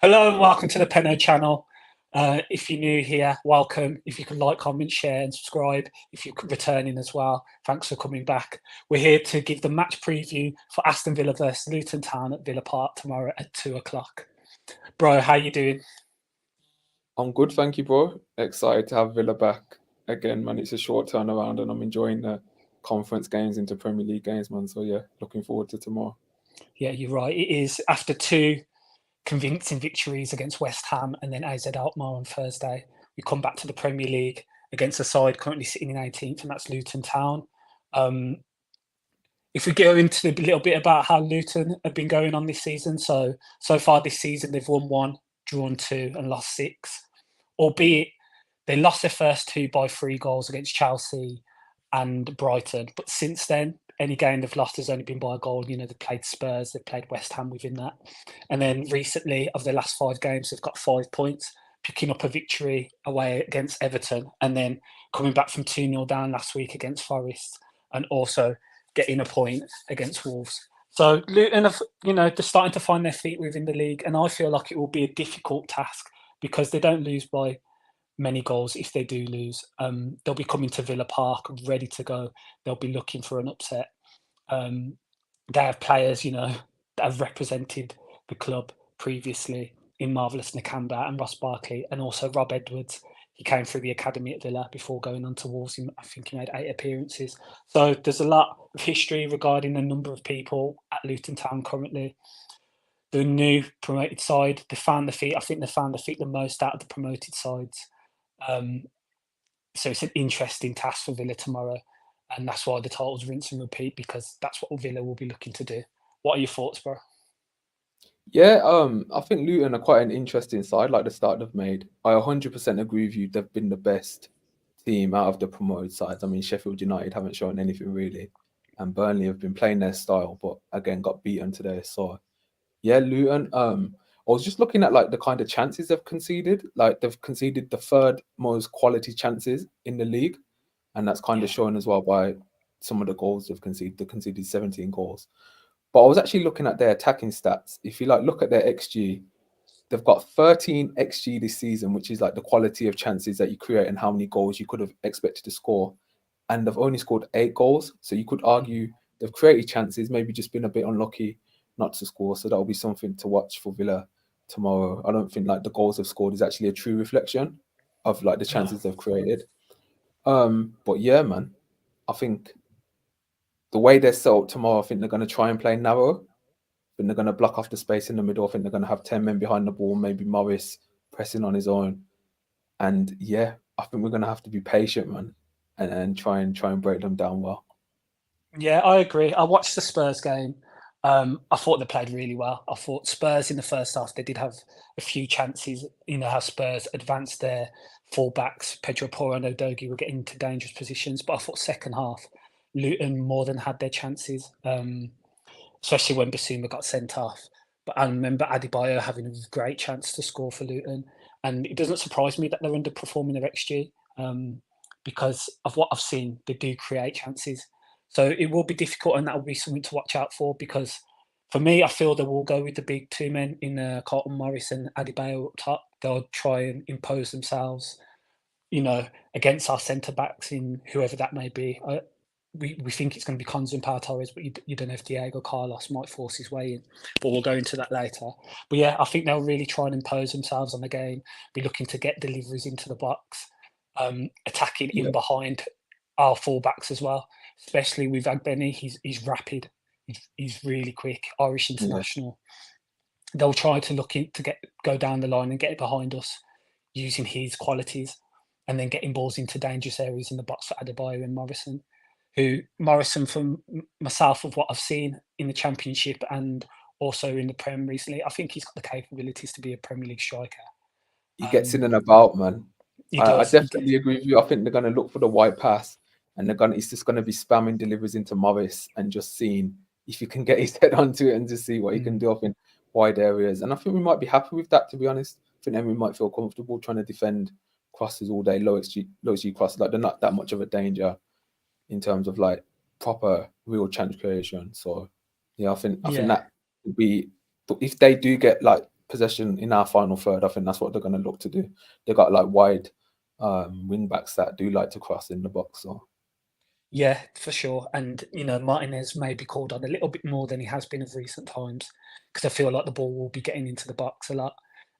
Hello and welcome to the Penno channel. If you're new here, welcome. If you can like, comment, share and subscribe. If you're returning as well, thanks for coming back. We're here to give the match preview for Aston Villa versus Luton Town at Villa Park tomorrow at 2 o'clock. Bro, how you doing? I'm good, thank you, bro. Excited to have Villa back again, man. It's a short turnaround, and I'm enjoying the conference games into Premier League games, man. So yeah, looking forward to tomorrow. Yeah, you're right. It is after two convincing victories against West Ham and then AZ Alkmaar on Thursday. We come back to the Premier League against a side currently sitting in 18th, and that's Luton Town. If we go into a little bit about how Luton have been going on this season, so far this season they've won one, drawn two, and lost six. Albeit they lost their first two by 3 goals against Chelsea and Brighton, but since then any game they've lost has only been by a goal. You know, they've played Spurs, they've played West Ham within that, and then recently of their last 5 games they've got 5 points, picking up a victory away against Everton, and then coming back from 2-0 down last week against Forest, and also getting a point against Wolves. So Luton have, they're starting to find their feet within the league, and I feel like it will be a difficult task because they don't lose by many goals. If they do lose, they'll be coming to Villa Park ready to go. They'll be looking for an upset. They have players, that have represented the club previously in Marvelous Nakamba and Ross Barkley, and also Rob Edwards. He came through the academy at Villa before going on to Wolves. I think he made 8 appearances. So there's a lot of history regarding a number of people at Luton Town currently. The new promoted side, they found the feet. I think they found the feet the most out of the promoted sides. So it's an interesting task for Villa tomorrow, and that's why the title's rinse and repeat, because that's what Villa will be looking to do. What are your thoughts, bro? Yeah, I think Luton are quite an interesting side, like the start they've made. I 100% agree with you. They've been the best team out of the promoted sides. I mean, Sheffield United haven't shown anything really, and Burnley have been playing their style, but again got beaten today. So yeah, Luton. I was just looking at like the kind of chances they've conceded. Like they've conceded the third most quality chances in the league, and that's kind of Yeah. shown as well by some of the goals they've conceded. They conceded 17 goals. But I was actually looking at their attacking stats. If you like look at their XG, they've got 13 XG this season, which is like the quality of chances that you create and how many goals you could have expected to score. And they've only scored 8 goals. So you could argue they've created chances, maybe just been a bit unlucky not to score. So that'll be something to watch for Villa tomorrow. I don't think like the goals they've scored is actually a true reflection of like the No. chances they've created. But yeah, man, I think the way they're set up tomorrow, I think they're going to try and play narrow. I think they're going to block off the space in the middle. I think they're going to have 10 men behind the ball, maybe Morris pressing on his own. And yeah, I think we're going to have to be patient, man, and try and break them down well. Yeah, I agree. I watched the Spurs game. I thought they played really well. I thought Spurs in the first half, they did have a few chances. You know how Spurs advanced their fullbacks, Pedro Porro and Odogi were getting into dangerous positions. But I thought second half, Luton more than had their chances, especially when Basuma got sent off. But I remember Adebayo having a great chance to score for Luton. And it doesn't surprise me that they're underperforming their XG, because of what I've seen. They do create chances. So it will be difficult, and that will be something to watch out for, because for me, I feel they will go with the big 2 men in Carlton Morris and Adebayo up top. They'll try and impose themselves, against our centre backs in whoever that may be. We think it's going to be Konza and Pau Torres, but you don't know if Diego Carlos might force his way in. But we'll go into that later. But yeah, I think they'll really try and impose themselves on the game, be looking to get deliveries into the box, attacking in Yeah, behind our fullbacks as well, especially with Agbeni. He's rapid. He's really quick, Irish yeah, international. They'll try to go down the line and get it behind us using his qualities, and then getting balls into dangerous areas in the box for Adebayo and Morrison. Who Morrison, from myself, of what I've seen in the Championship and also in the Prem recently, I think he's got the capabilities to be a Premier League striker. he gets in Um, and about, man. he I does. He gets. definitely agree with you. I think they're going to look for the wide pass, and it's just going to be spamming deliveries into Morris and just seeing if he can get his head onto it and just see what he can Mm, do off in wide areas. And I think we might be happy with that, to be honest. I think then we might feel comfortable trying to defend crosses all day, low XG crosses. Like they're not that much of a danger in terms of like proper real chance creation. So yeah, I think yeah. that would be, but if they do get like possession in our final third. I think that's what they're going to look to do. They got like wide wing backs that do like to cross in the box. So Yeah, for sure. And, Martinez may be called on a little bit more than he has been of recent times because I feel like the ball will be getting into the box a lot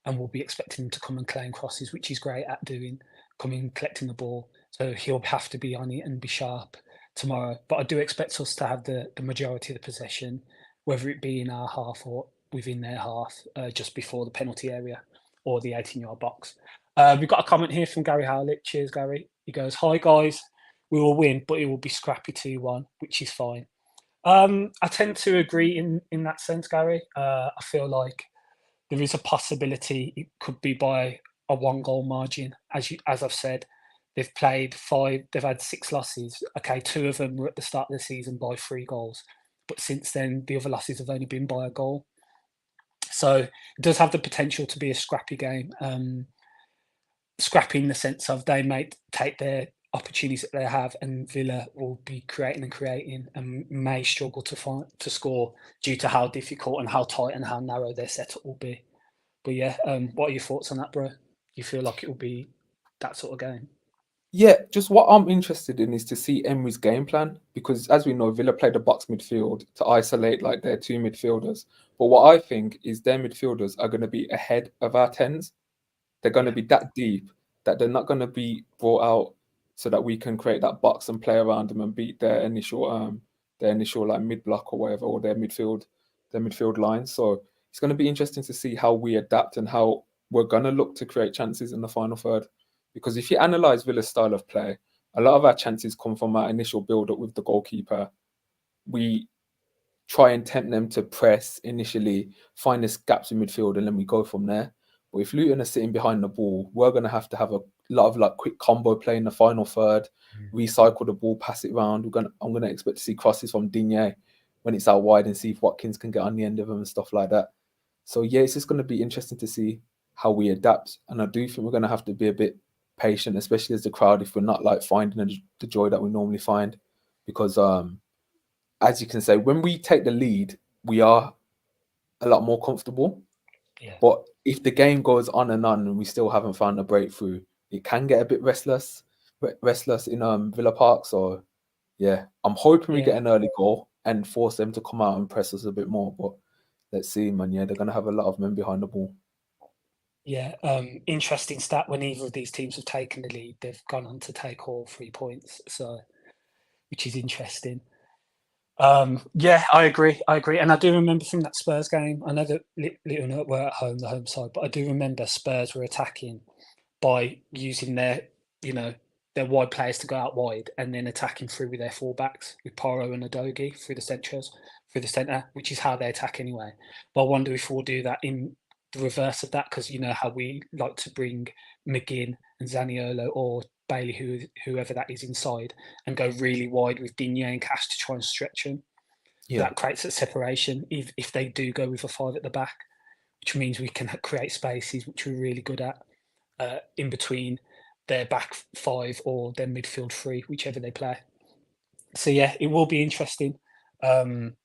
and we'll be expecting him to come and claim crosses, which he's great at doing, coming, collecting the ball. So he'll have to be on it and be sharp tomorrow. But I do expect us to have the majority of the possession, whether it be in our half or within their half, just before the penalty area or the 18-yard box. We've got a comment here from Gary Howlett. Cheers, Gary. He goes, "Hi, guys. We will win, but it will be scrappy 2-1, which is fine." I tend to agree in that sense, Gary. I feel like there is a possibility it could be by a 1-goal margin. As I've said, they've played 5. They've had 6 losses. Okay, 2 of them were at the start of the season by 3 goals, but since then the other losses have only been by a goal. So it does have the potential to be a scrappy game. Scrappy in the sense of they may take their opportunities that they have, and Villa will be creating and may struggle to score due to how difficult and how tight and how narrow their setup will be. But yeah, what are your thoughts on that, bro? You feel like it will be that sort of game? yeah, just what I'm interested in is to see Emery's game plan because, as we know, Villa played a box midfield to isolate like their 2 midfielders. But what I think is their midfielders are going to be ahead of our tens. They're going to Yeah, be that deep that they're not going to be brought out so that we can create that box and play around them and beat their initial like mid block or whatever, or their midfield line. So it's going to be interesting to see how we adapt and how we're going to look to create chances in the final third. Because if you analyze Villa's style of play, a lot of our chances come from our initial build up with the goalkeeper. We try and tempt them to press initially, find the gaps in midfield, and then we go from there. But if Luton are sitting behind the ball, we're going to have a lot of like quick combo play in the final third, recycle the ball, pass it around. I'm going to expect to see crosses from Digne when it's out wide and see if Watkins can get on the end of them and stuff like that. So yeah, it's just going to be interesting to see how we adapt. And I do think we're going to have to be a bit patient, especially as the crowd, if we're not like finding the joy that we normally find. Because as you can say, when we take the lead, we are a lot more comfortable. yeah, But if the game goes on and we still haven't found a breakthrough, it can get a bit restless in Villa Park. So yeah, I'm hoping we yeah, get an early goal and force them to come out and press us a bit more. But let's see, man. Yeah, they're gonna have a lot of men behind the ball. yeah. Interesting stat: when either of these teams have taken the lead, they've gone on to take all 3 points. So, which is interesting. Yeah, I agree. And I do remember from that Spurs game. I know that Luton were at home, the home side, but I do remember Spurs were attacking by using you know, their wide players to go out wide and then attacking through with their fullbacks with Poro and Adogi through the centre, which is how they attack anyway. But I wonder if we'll do that in the reverse of that, because you know how we like to bring McGinn and Zaniolo or Bailey, whoever that is inside, and go really wide with Digne and Cash to try and stretch them. So Yeah, that creates a separation if they do go with a 5 at the back, which means we can create spaces, which we're really good at, in between their back 5 or their midfield 3, whichever they play. So yeah, it will be interesting. Um,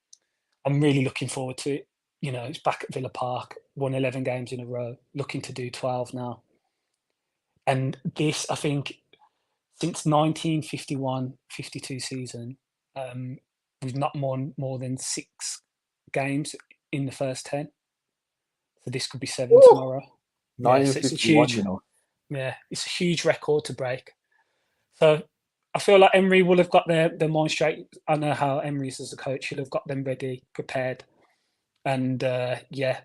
I'm really looking forward to it. It's back at Villa Park, won 11 games in a row, looking to do 12 now. And this, I think, since 1951-52 season, um, we've not won more than 6 games in the first 10. So this could be 7 Woo! tomorrow. Yeah, so it's a 1951. huge, You know, yeah, it's a huge record to break. So I feel like Emery will have got their mind straight. I know how Emery is as a coach; he'll have got them ready, prepared, and yeah,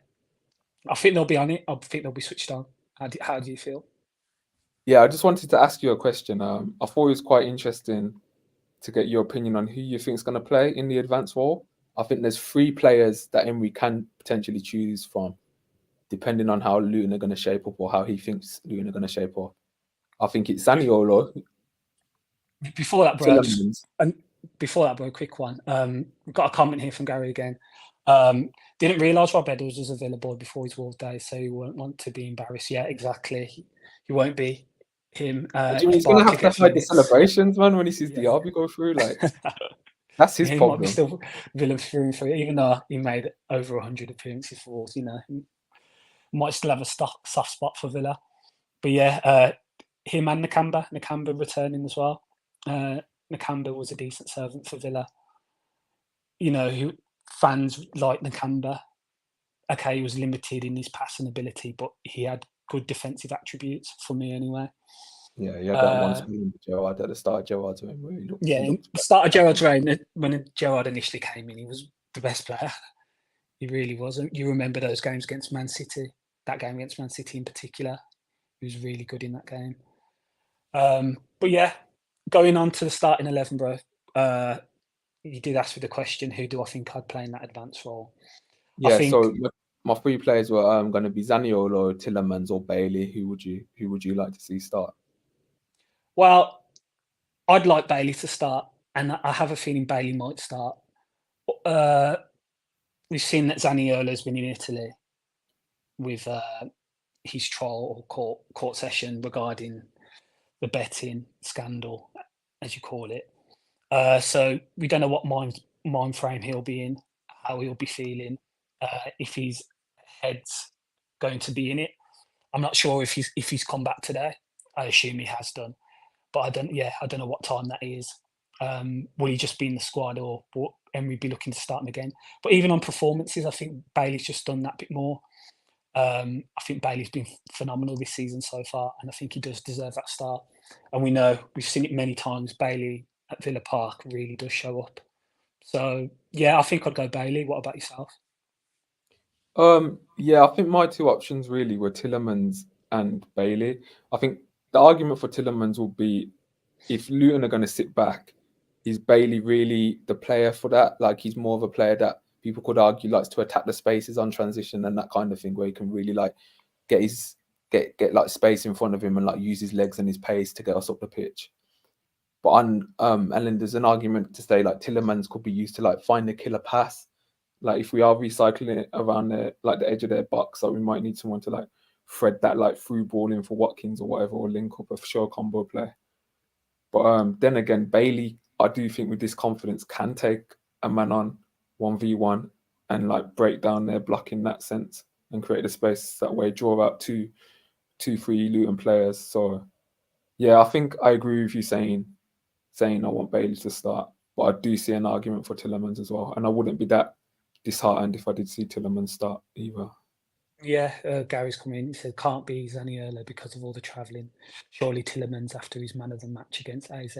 I think they'll be on it. I think they'll be switched on. How do you feel? yeah. I just wanted to ask you a question. I thought it was quite interesting to get your opinion on who you think is going to play in the advanced role. I think there's 3 players that Emery can potentially choose from, depending on how Luton are going to shape up or how he thinks Luton are going to shape up. I think it's Zaniolo, Before that, bro, Tillemans. and before that, bro, quick one. We've got a comment here from Gary again. Didn't realise Rob Edwards was available before his Wolves day, so he won't want to be embarrassed. Yeah, exactly. He won't be him. What do you mean If he's going to Barkley have to gets hide the minutes, celebrations, man, when he sees the yeah. Derby go through? Like, that's his He might be problem. still Villa through and through, even though he made over 100 appearances for Wolves. might still have a soft spot for Villa. But yeah, him and Nakamba returning as well. Nakamba was a decent servant for Villa. You know, who fans like Nakamba. Okay, he was limited in his passing ability, but he had good defensive attributes for me anyway. Yeah, he had that one spell in Gerrard at the start of Gerrard's reign where he looked start of Gerrard's reign, when Gerrard initially came in, he was the best player. He really wasn't. You remember those games against Man City? That game against Man City in particular, he was really good in that game. But yeah, going on to the starting 11, bro. You did ask me the question, who do I think I'd play in that advanced role? Yeah, so my three players were going to be Zaniolo, Tielemans, or Bailey. Who would you like to see start? Well, I'd like Bailey to start, and I have a feeling Bailey might start. We've seen that Zaniolo's been in Italy with his trial or court session regarding the betting scandal, as you call it. So we don't know what mind frame he'll be in, how he'll be feeling, if his head's going to be in it. I'm not sure if he's come back today. I assume he has done, but I don't know what time that is. Will he just be in the squad, or will Emery be looking to start him again? But even on performances, I think Bailey's just done that bit more. I think Bailey's been phenomenal this season so far, and I think he does deserve that start. And we've seen it many times. Bailey at Villa Park really does show up. So yeah, I think I'd go Bailey. What about yourself? Yeah, I think my two options really were Tielemans and Bailey. I think the argument for Tielemans will be, if Luton are going to sit back, is Bailey really the player for that? Like, he's more of a player that people could argue likes to attack the spaces on transition and that kind of thing, where he can really like get like space in front of him and like use his legs and his pace to get us up the pitch. But and then there's an argument to say like Tielemans could be used to like find the killer pass. Like, if we are recycling it around the edge of their box, so we might need someone to like thread that like through ball in for Watkins or whatever, or link up a show combo play. But then again, Bailey, I do think with this confidence can take a man on 1v1 and like break down their block in that sense and create a space that way, draw out two, three Luton players. So yeah, I think I agree with you saying I want Bailey to start, but I do see an argument for Tielemans as well, and I wouldn't be that disheartened if I did see Tielemans start either. Yeah, Gary's come in. He said can't be Zaniolo because of all the travelling. Surely Tielemans after his man of the match against AZ.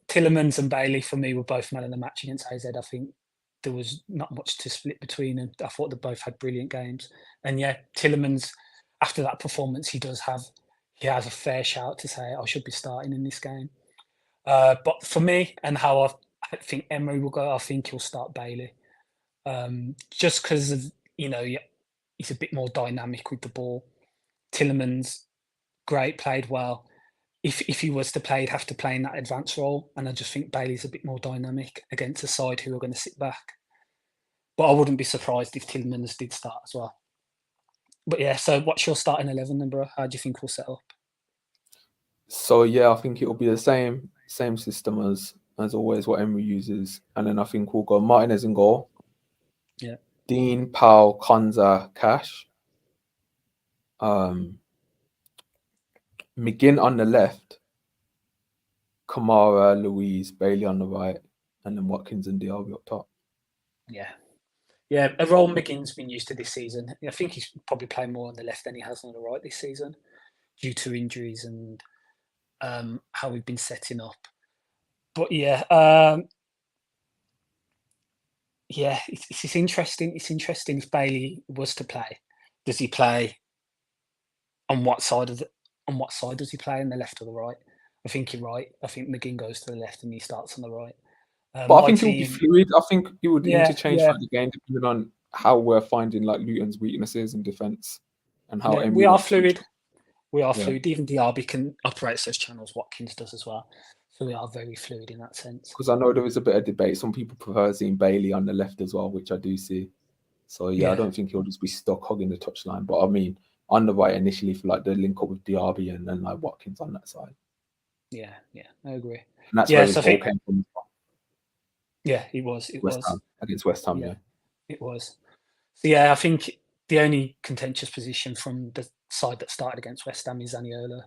Tielemans and Bailey for me were both man of the match against AZ. I think there was not much to split between them. I thought they both had brilliant games. And yeah, Tielemans, after that performance, he has a fair shout to say I should be starting in this game. But for me, and how I think Emery will go, I think he'll start Bailey. Just because of, he's a bit more dynamic with the ball. Tielemans, great, played well. If he was to play, he'd have to play in that advanced role. And I just think Bailey's a bit more dynamic against a side who are going to sit back. But I wouldn't be surprised if Tielemans did start as well. But yeah, so what's your starting 11 then, bro? How do you think we'll set up? So yeah, I think it'll be the same system as always what Emery uses, and then I think we'll go Martinez in goal. Yeah. Dean, Powell, Konza, Cash. McGinn on the left, Kamara, Louise, Bailey on the right, and then Watkins and Diaby up top. Yeah, a role McGinn's been used to this season. I think he's probably playing more on the left than he has on the right this season, due to injuries and how we've been setting up. But yeah, it's interesting. It's interesting if Bailey was to play. Does he play on what side does he play, on the left or the right? I think you're right. I think McGinn goes to the left and he starts on the right. But I think it will be fluid. I think it would interchange throughout the game depending on how we're finding like Luton's weaknesses in defence and how we are fluid. We are fluid. Even Diaby can operate those channels. Watkins does as well. So we are very fluid in that sense. Because I know there is a bit of debate. Some people prefer seeing Bailey on the left as well, which I do see. So yeah, I don't think he'll just be stuck hogging the touchline. But I mean, on the right initially for like the link up with Diaby and then like Watkins on that side. Yeah, I agree. And that's where his goal came from. Yeah, it was. West Ham, against West Ham, yeah. It was. So yeah, I think the only contentious position from the side that started against West Ham is Zaniolo,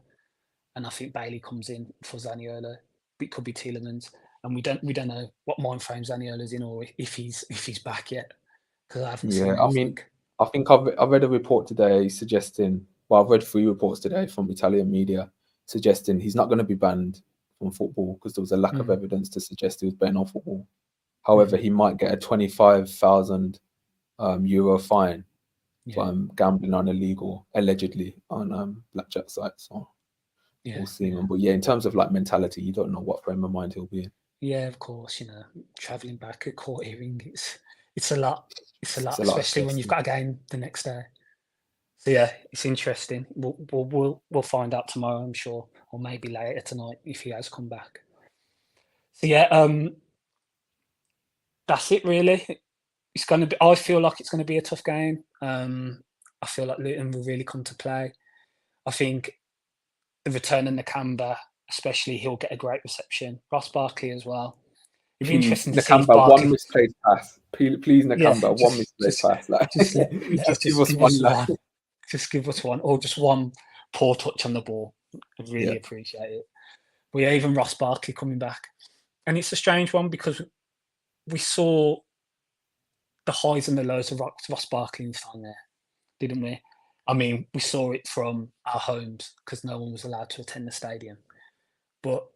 and I think Bailey comes in for Zaniolo. It could be Tielemans, and we don't know what mind frame Zaniolo's in or if he's back yet, because I haven't Yeah, seen I mean, anything. I think I've read a report today suggesting. Well, I've read 3 reports today from Italian media suggesting he's not going to be banned from football because there was a lack of Mm, evidence to suggest he was banned on football. However, mhm. he might get a 25,000 euro fine Yeah, for gambling on allegedly on blackjack sites. So yeah, we'll see, yeah. man. But yeah, in terms of like mentality, you don't know what frame of mind he'll be in. Yeah, of course, traveling back at court hearing, it's a lot. It's a It's lot, a lot of especially when stress. you've got a game the next day. So yeah, it's interesting. We'll find out tomorrow, I'm sure, or maybe later tonight if he has come back. So yeah, that's it really. It's gonna be. I feel like it's gonna be a tough game. I feel like Luton will really come to play. I think the return of Nakamba, especially, he'll get a great reception. Ross Barkley as well. It'd be Please, interesting to see if Nakamba, one Barkley. misplaced pass. Please, Yeah, Nakamba, one just misplaced just pass. Like, just let us just give just us give one. us Like, one. Just give us one, or just one poor touch on the ball. I'd yeah, really appreciate it. But yeah, even Ross Barkley coming back, and it's a strange one because we saw the highs and the lows of Ross Barkley in his time there, didn't we? I mean, we saw it from our homes because no one was allowed to attend the stadium. But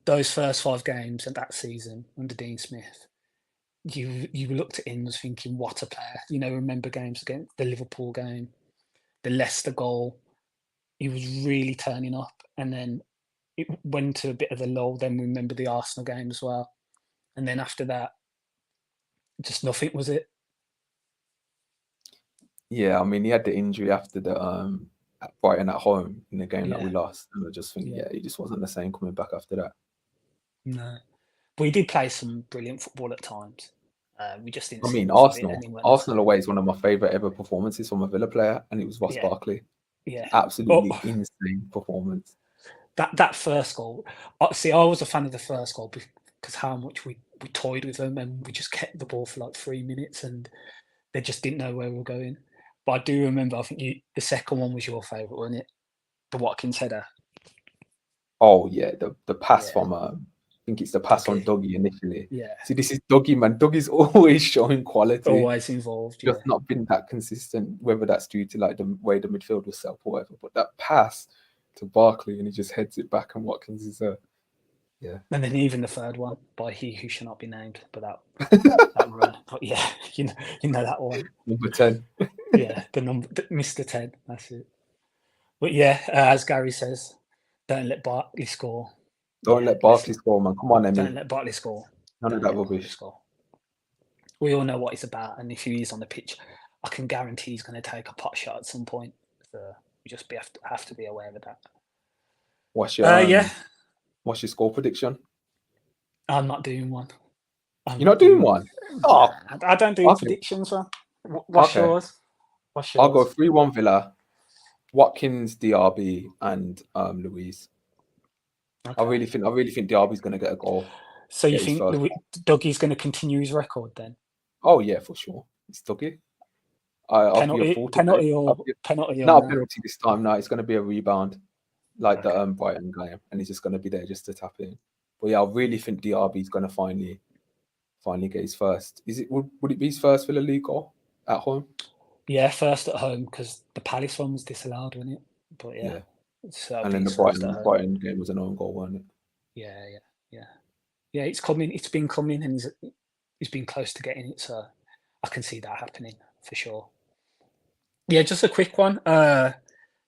those first 5 games of that season under Dean Smith, you looked at him and was thinking, what a player. Remember games against the Liverpool game, the Leicester goal. He was really turning up. And then it went to a bit of a lull. Then we remember the Arsenal game as well. And then after that, just nothing was it. yeah. I mean, he had the injury after the at Brighton at home in the game that Yeah, we lost, and I just think, yeah, yeah, he just wasn't the same coming back after that. no. But he did play some brilliant football at times. We just didn't I see mean, enough of it, and Arsenal, he weren't the Arsenal same. away is one of my favourite ever performances from a Villa player, and it was Ross Yeah, Barkley. yeah. Oh, Absolutely insane performance. that first goal. See, I was a fan of the first goal because how much we toyed with them and we just kept the ball for like 3 minutes and they just didn't know where we were going. But I do remember, I think the second one was your favourite, wasn't it? The Watkins header. Oh yeah, the pass Yeah, from I think it's the pass on Dougie. Dougie initially. Yeah, See, this is Dougie, man. Dougie's always showing quality. always involved. Just Yeah, not been that consistent, whether that's due to like the way the midfield was set up or whatever. But that pass to Barkley and he just heads it back, and Watkins is yeah. and then even the third one by he who shall not be named, but that run. But yeah, you know that one. Number 10. Yeah, Mr. Ted. That's it. But yeah, as Gary says, don't let Barkley score. Don't Yeah, let let's Barkley score, man. Come on, don't Emmy. let Barkley score. None of Don't that let Barkley rubbish. score. We all know what he's about, and if he's on the pitch, I can guarantee he's going to take a pot shot at some point. So we just have to be aware of that. What's your Yeah, what's your score prediction? I'm not doing one. I'm You're not not doing doing. one? Nah, Oh, I don't do okay. predictions, man. What's Okay. yours? What's I'll go yours? 3-1 Villa, Watkins, DRB, and Louise. I Okay. really think DRB's gonna get a goal. So you Get his think first. Dougie's going to continue his record then? Oh yeah, for sure. It's Dougie. I'll be a Penalty, fool to say. penalty or penalty or Not a no? penalty this time. No, it's gonna be a rebound, like the Okay. Brighton game, and he's just gonna be there just to tap in. But yeah, I really think DRB's gonna finally get his first. Would it be his first Villa League goal at home? Yeah, first at home because the Palace one was disallowed, wasn't it? But yeah, Yeah. so that'll And be then the his first at Brighton home. Brighton game was an own goal, wasn't it? Yeah, yeah, yeah, yeah. It's coming. It's been coming, and he's been close to getting it. So I can see that happening for sure. Yeah, just a quick one.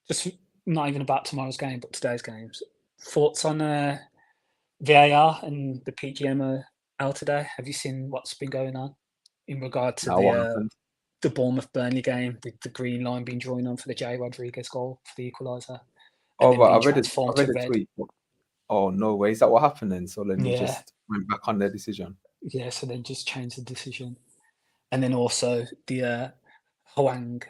Just not even about tomorrow's game, but today's games. Thoughts on VAR and the PGMOL today? Have you seen what's been going on in regard to Now what happened? the Bournemouth Burnley game with the green line being drawn on for the Jay Rodriguez goal for the equaliser, and Oh then right, being I transformed to read a red? tweet. Oh no way, is that what happened then? So then they Yeah, just went back on their decision. yeah. So then just changed the decision, and then also the Hwang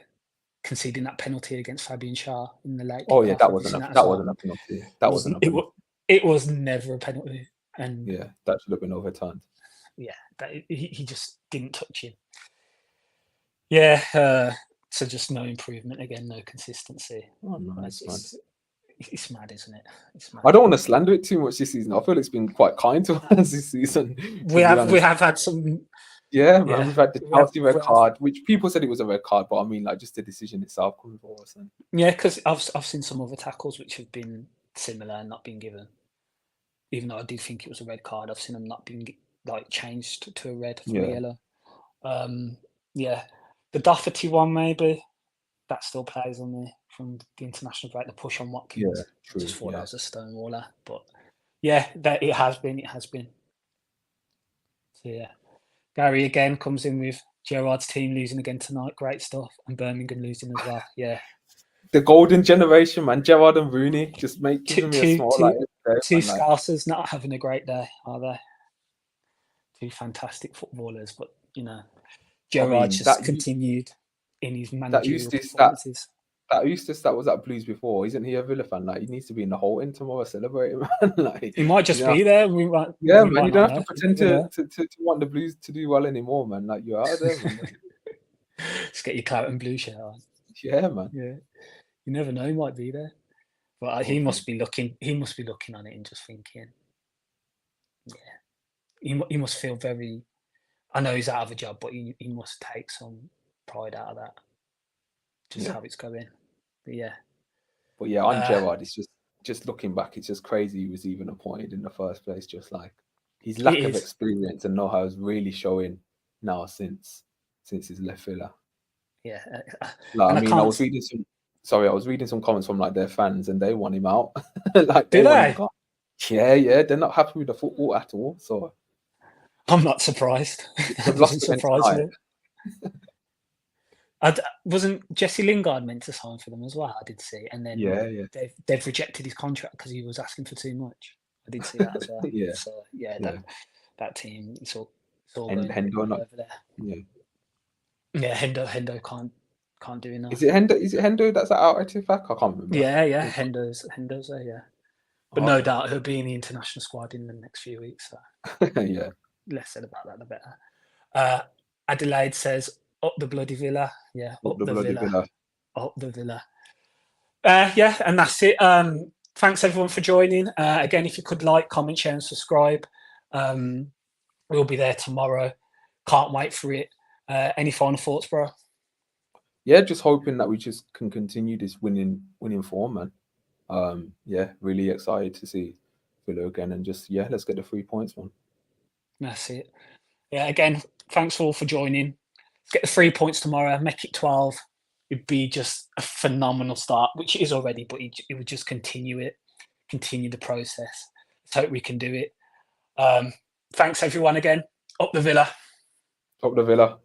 conceding that penalty against Fabian Schär in the late Oh yeah, kickoff. Have you seen that as that well? wasn't a penalty. That wasn't a It penalty. was it was never a penalty, and Yeah, that should have been overturned. yeah, he just didn't touch him. Yeah, So just no improvement again, no consistency. Oh, nice, man. It's mad, isn't it? It's mad. I don't want to slander it too much this season. I feel it's been quite kind to us this season. We have had some. Yeah, man. We've had the Chelsea red we card, which people said it was a red card, but I mean, like, just the decision itself coming for us. And Yeah, because I've seen some other tackles which have been similar and not been given. Even though I did think it was a red card, I've seen them not being like changed to a red from a yellow. Yeah, the Doherty one maybe that still plays on me from the international break. The push on Watkins. Yeah, true, I just thought yeah. that was a stonewaller, but yeah, that it has been. It has been. So yeah, Gary again comes in with Gerrard's team losing again tonight. Great stuff, and Birmingham losing as well. Yeah, the golden generation, man. Gerrard and Rooney just giving me a small like. Two Scousers not having a great day, are they? Two fantastic footballers, but you know, Gerrard just continued in his managerial performances. That Eustace that was at Blues before, isn't he a Villa fan? Like, he needs to be in the Holton tomorrow celebrating, man. Like, he might just be there. Man. You don't have to pretend to want the Blues to do well anymore, man. Like, you're out there, man. Just get your claret and blue shirt on. Yeah, man. Yeah, you never know. He might be there. But he must be looking. He must be looking on it and just thinking, yeah, he must feel very. I know he's out of a job, but he must take some pride out of that. Just how it's going, but yeah. But yeah, on Gerrard, it's just looking back, it's just crazy he was even appointed in the first place. Just like his lack of experience and know-how is really showing now since he's left Villa. Yeah, like I mean, I was reading some comments from like their fans, and they want him out. Like, do they? Yeah, they're not happy with the football at all. So I'm not surprised. It doesn't surprise me. Wasn't Jesse Lingard meant to sign for them as well? I did see, and then they've rejected his contract because he was asking for too much. I did see that as well. So that team, it's all Hendo over there. Yeah, Hendo can't do enough. Is it Hendo that's out at back? I can't remember. Yeah, Hendo's there, yeah. But no doubt he'll be in the international squad in the next few weeks. So yeah. Less said about that, the better. Adelaide says, up the bloody Villa. Yeah, up the Villa. Up the Villa. Yeah, and that's it. Thanks everyone for joining. Again, if you could like, comment, share, and subscribe. We'll be there tomorrow. Can't wait for it. Any final thoughts, bro? Yeah, just hoping that we just can continue this winning form, man. Yeah, really excited to see Villa again, and just let's get the 3 points, man. That's it. Yeah, again, thanks all for joining. Let's get the 3 points tomorrow. Make it 12. It'd be just a phenomenal start, which it is already, but it would just continue the process. Let's hope we can do it. Thanks everyone again. Up the Villa. Up the Villa.